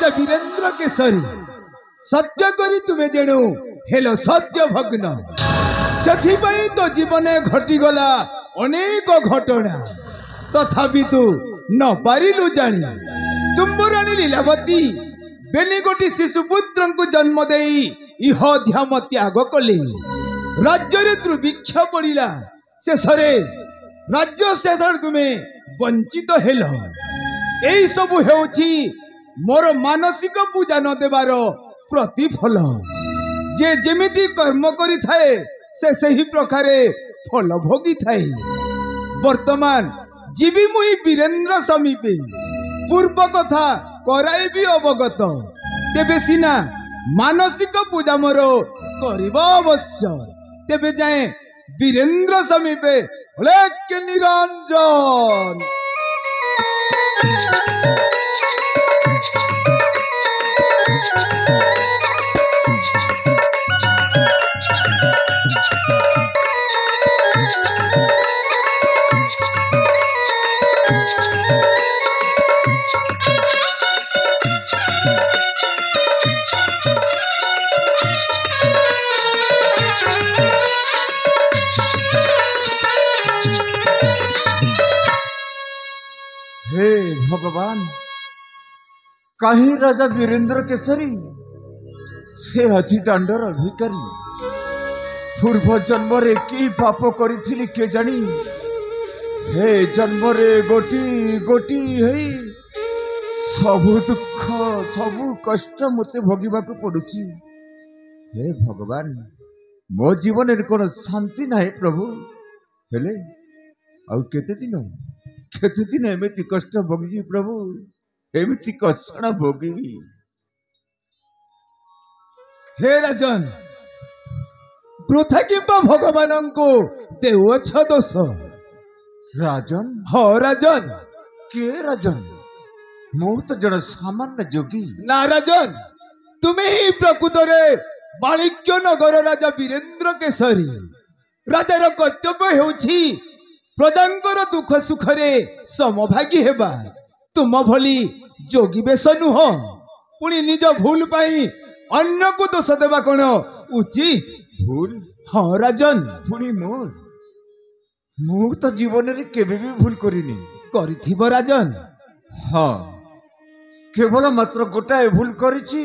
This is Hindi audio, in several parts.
राजा वीरेंद्र केसरी सत्य करी तुम्हें जेणु हेलो सत्य भग्न से तो जीवन घटीगला अनेक घटना तथापि तू न पारिलु जानी तुम्बुराणी लीलावती बेनी गोटी शिशुपुत्र को जन्म दे इह ध्याम त्याग कले राज्य दुर्भिक्ष पड़ा शेष राज्य शेष तुम्हें वंचित हेल यही सबू हेउछि मोर मानसिक पूजा न देवार प्रतिफल जे जेमिति कर्म करि थाए से सही प्रकार फल भोगी थाए वर्तमान जीवी मुई वीरेंद्र समीपे पूर्व कथा कराइबी अवगत तेबे सिना मानसिक पूजा मोर करिबा अवश्य तेबे जाए वीरेंद्र समीपे के निरंजन हे भगवान कहीं राजा वीरेंद्र केसरी से अजी दंडर भिकारी पूर्व जन्म रे की पाप करी के जानी हे जन्म रे गोटी गोटी है सबु दुख सबु कष्ट मते भोगिबा को पड़ुची हे भगवान मो जीवन रे कोन शांति नाही प्रभु हेले आ केते दिन एमती कष्ट भोगी प्रभु एमती कष्ट भोगी हे राजन वृथा किंबा भगवान को देउछ दोष राजन हो राजन के राजन मु तो जन सामान्य जोगी ना राजन तुम्हें ही प्रकृत रे माणिक्य नगर राजा वीरेंद्र केसरी राजार कर्तव्य हेउछि प्रजांकर दुख सुख रे समभागी हेबा तुम भली जोगी बेश नुह पुणी निज भूल पाई अन्य को दोष देवा कौन उचित भूल हाँ राजन पुणी मोर मु तो जीवन रे केबे भी भूल करिनी करिथिबो राजन हाँ केवल मात्र गोटाए भूल करिछि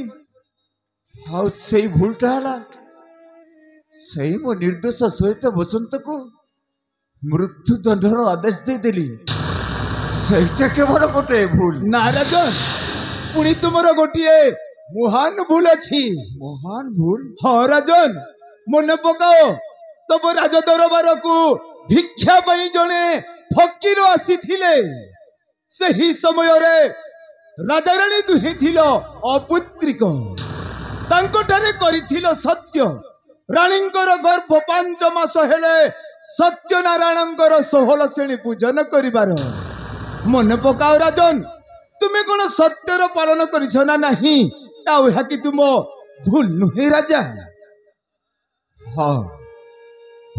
हाँ से भूलटा हला से मो निर्दोष सहित बसंत को मृत्यु दंडर आदेश दे देली सेटा केवल गोटे भूल ना राजन पुणी तुमर गोटिए महान भूल अछि महान भूल हाँ राजन मन पकाओ तब राज दरबार को भिक्षा पई जने फकीर आसीथिले सही समय रे राजा रानी दुहे थिलो अपुत्रिक तांको ठारे करिथिलो सत्य रानींकर गर्भ 5 मास हेले सत्यनारायणंकर 16 श्रेणी पूजन करिबार मन पकाओ राजन तुम्हें कौन सत्यर पालन करिछ ना नहीं आ कि तुम भूल नुहे राजा हाँ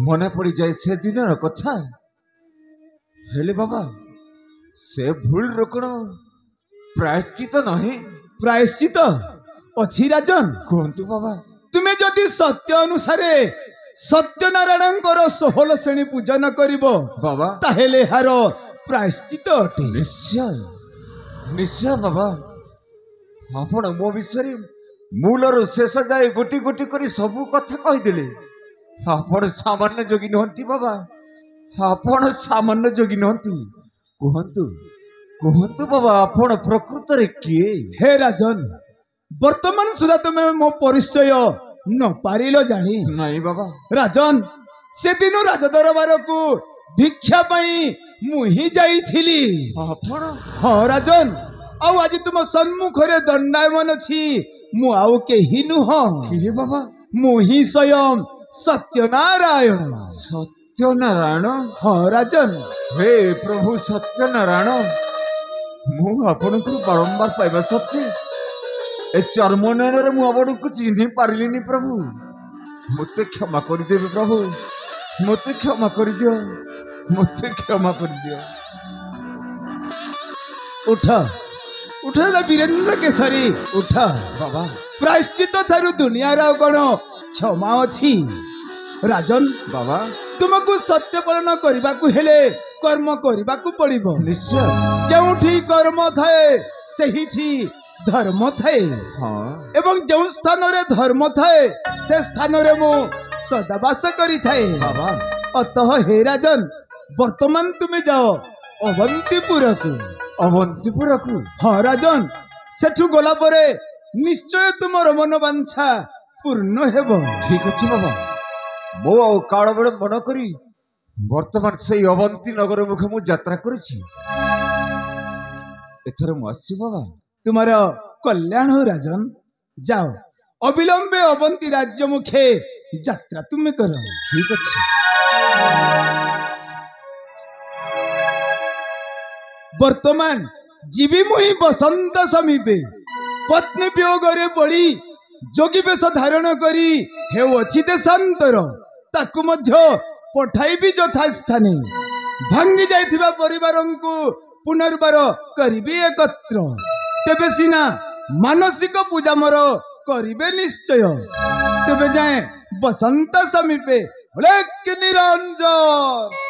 मन पड़ी जाए से दिन कथा हेले बाबा से भूल रोकण प्रायश्चित नहीं प्रायश्चित अच्छी राजन कहतु बाबा तुम्हें जदि सत्य अनुसारे सत्यनारायणंकर 16 श्रेणी पूजन करिबो बाबा ताहेले हार प्रायश्चित अटे निश्चय निश्चय बाबा आपण मो विषय मूलर शेष जाए गोटी गोटी करी सबू कथा कहीदेले आपण सामान्य जोगी नहंती बाबा आपण सामान्य जोगी नहंती कहतु कहतु बाबा आपण प्रकृत रे किए हे राजन वर्तमान सुधा तुम्हें मो परिचय न पारिलो जानी नहीं बाबा राजन से दिन राज दरबार को भिक्षा पाई मुही जाइथिली आपण हाँ राजन आउ आज तुम सम्मुख रे दंडायमान अछि मु आउ केही नुह किए बाबा मुही स्वयं सत्यनारायण सत्यनारायण हाँ राजन हे प्रभु सत्यनारायण मु आपण को बारंबार पाइबा सत्य ए चर्मनयन मु आपण को चिन्ह पारिलिनी प्रभु मते क्षमा कर देबे प्रभु मते क्षमा कर दियो मते क्षमा कर दियो उठ उठ वीरेंद्र केसरी उठ बाबा प्रायश्चित थारु दुनिया कौन क्षमा अच्छी राजन बाबा तुमको सत्य पालन करने को हेले कर्म करने को पड़िबो निश्चय जोठी कर्म थाए सहीठी धर्म थाए हाँ एवं जो स्थान रे धर्म थाए से स्थान रे मु सदावास करी थाए बाबा अतः हे राजन वर्तमान तुम्हें जाओ अवंतीपुर को अवंतीपुर को हाँ राजन सेठू गला परे निश्चय तुमर मनोवांछा पूर्ण हेबो ठीक अच्छे बाबा मो काल बेड़े मन करी वर्तमान से अवंती नगर मुखे मु यात्रा करिछि एथर मु आसी बाबा तुम्हार कल्याण हो राजन जाओ अविलंबे अवंती राज्य मुखे यात्रा तुम्हें करो ठीक अच्छे वर्तमान जीवी मुही बसंत समीपे पत्नी वियोग रे पड़ी जोगी बेश धारण करी हेउ अछि देशांतर ताकु मध्य पठाइबी यथा स्थाने भांगी जाइथिबा परिवारंकु पुनर्बार करिबी एकत्र तेबे सिना मानसिक पूजा मोर करिबे निश्चय तेबे जाए बसंत समीपे हलेक निरंजन